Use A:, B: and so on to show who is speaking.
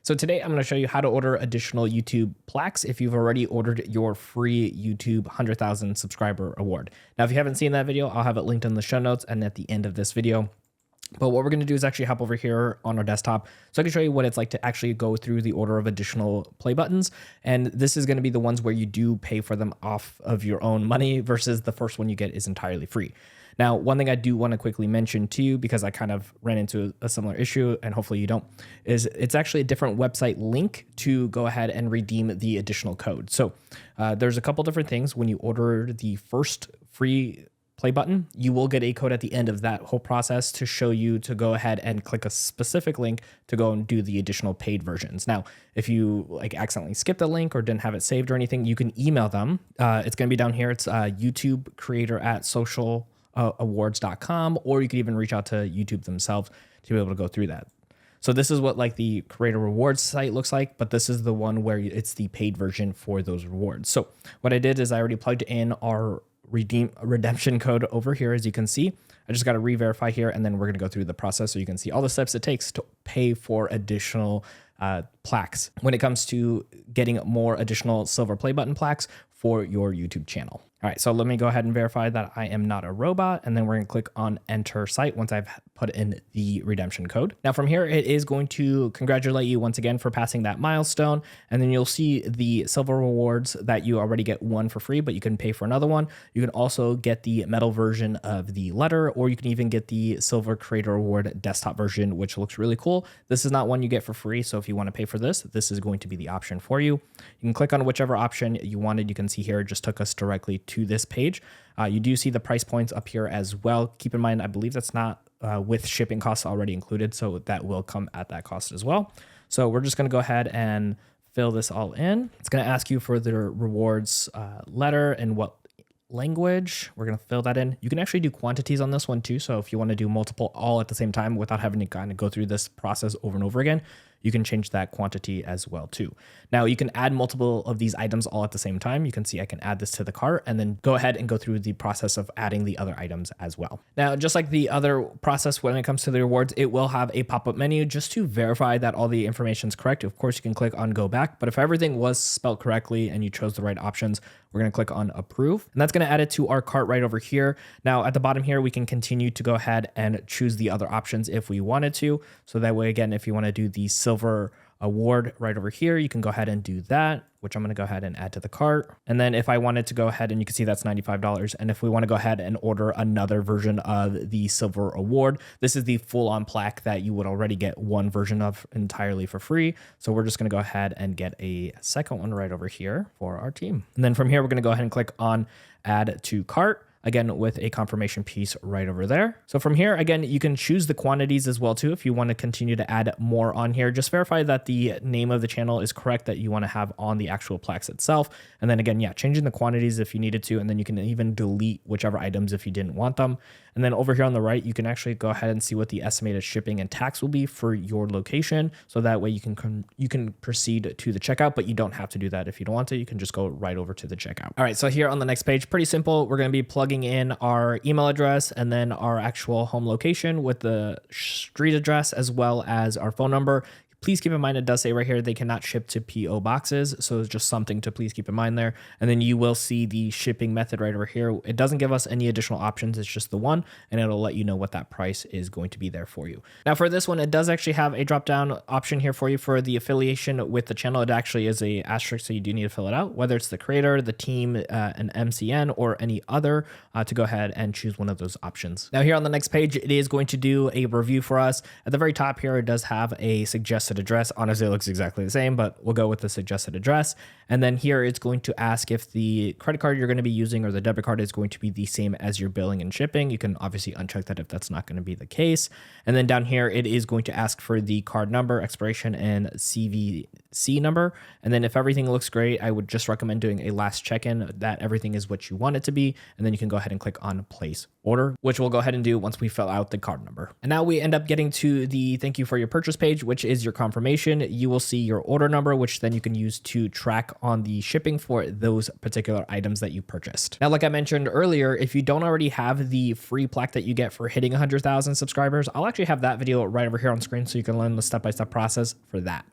A: So today I'm going to show you how to order additional YouTube plaques if you've already ordered your free YouTube 100,000 subscriber award. Now, if you haven't seen that video, I'll have it linked in the show notes and at the end of this video. But what we're going to do is actually hop over here on our desktop so I can show you what it's like to actually go through the order of additional play buttons. And this is going to be the ones where you do pay for them off of your own money versus the first one you get is entirely free. Now, one thing I do want to quickly mention to you, because I kind of ran into a similar issue, and hopefully you don't, is it's actually a different website link to go ahead and redeem the additional code. So there's a couple different things. When you order the first free play button, you will get a code at the end of that whole process to show you to go ahead and click a specific link to go and do the additional paid versions. Now, if you accidentally skip the link or didn't have it saved or anything, you can email them. It's going to be down here. It's YouTube creator at socialawards.com, or you could even reach out to YouTube themselves to be able to go through that. So this is what the creator rewards site looks like, but this is the one where it's the paid version for those rewards. So what I did is I already plugged in our redemption code over here. As you can see, I just got to re-verify here, and then we're going to go through the process so you can see all the steps it takes to pay for additional plaques when it comes to getting more additional silver play button plaques for your YouTube channel. All right, so let me go ahead and verify that I am not a robot, and then we're going to click on enter site once I've put in the redemption code. Now from here, it is going to congratulate you once again for passing that milestone, and then you'll see the silver rewards that you already get one for free, but you can pay for another one. You can also get the metal version of the letter, or you can even get the silver creator award desktop version, which looks really cool. This is not one you get for free, so if you want to pay for this, this is going to be the option for you. You can click on whichever option you wanted. You can see here it just took us directly to this page. You do see the price points up here as well. Keep in mind, I believe that's not with shipping costs already included, so that will come at that cost as well. So we're just going to go ahead and fill this all in. It's going to ask you for the rewards letter and what language. We're going to fill that in. You can actually do quantities on this one too. So if you want to do multiple all at the same time without having to kind of go through this process over and over again, you can change that quantity as well too. Now you can add multiple of these items all at the same time. You can see I can add this to the cart and then go ahead and go through the process of adding the other items as well. Now, just like the other process when it comes to the rewards, it will have a pop-up menu just to verify that all the information is correct. Of course, you can click on go back, but if everything was spelled correctly and you chose the right options, we're going to click on approve, and that's going to add it to our cart right over here. Now at the bottom here, we can continue to go ahead and choose the other options if we wanted to. So that way, again, if you want to do the silver award right over here, you can go ahead and do that, which I'm going to go ahead and add to the cart. And then if I wanted to go ahead, and you can see that's $95. And if we want to go ahead and order another version of the silver award, this is the full-on plaque that you would already get one version of entirely for free. So we're just going to go ahead and get a second one right over here for our team. And then from here, we're going to go ahead and click on add to cart, again with a confirmation piece right over there. So from here, again, you can choose the quantities as well too if you want to continue to add more on here. Just verify that the name of the channel is correct that you want to have on the actual plaques itself. And then again, yeah, changing the quantities if you needed to, and then you can even delete whichever items if you didn't want them. And then over here on the right, you can actually go ahead and see what the estimated shipping and tax will be for your location. So that way you can proceed to the checkout, but you don't have to do that if you don't want to. You can just go right over to the checkout. All right, so here on the next page, pretty simple. We're going to be plugging in our email address and then our actual home location with the street address as well as our phone number. Please keep in mind, it does say right here, they cannot ship to PO boxes. So it's just something to please keep in mind there. And then you will see the shipping method right over here. It doesn't give us any additional options. It's just the one, and it'll let you know what that price is going to be there for you. Now for this one, it does actually have a drop down option here for you for the affiliation with the channel. It actually is a asterisk, so you do need to fill it out, whether it's the creator, the team, an MCN, or any other to go ahead and choose one of those options. Now here on the next page, it is going to do a review for us. At the very top here, it does have a suggested address. Honestly, it looks exactly the same, but we'll go with the suggested address. And then here it's going to ask if the credit card you're going to be using or the debit card is going to be the same as your billing and shipping. You can obviously uncheck that if that's not going to be the case. And then down here, it is going to ask for the card number, expiration, and CVC number. And then if everything looks great, I would just recommend doing a last check-in that everything is what you want it to be. And then you can go ahead and click on place order, which we'll go ahead and do once we fill out the card number. And now we end up getting to the thank you for your purchase page, which is your confirmation. You will see your order number, which then you can use to track on the shipping for those particular items that you purchased. Now, like I mentioned earlier, if you don't already have the free plaque that you get for hitting 100,000 subscribers, I'll actually have that video right over here on screen so you can learn the step-by-step process for that.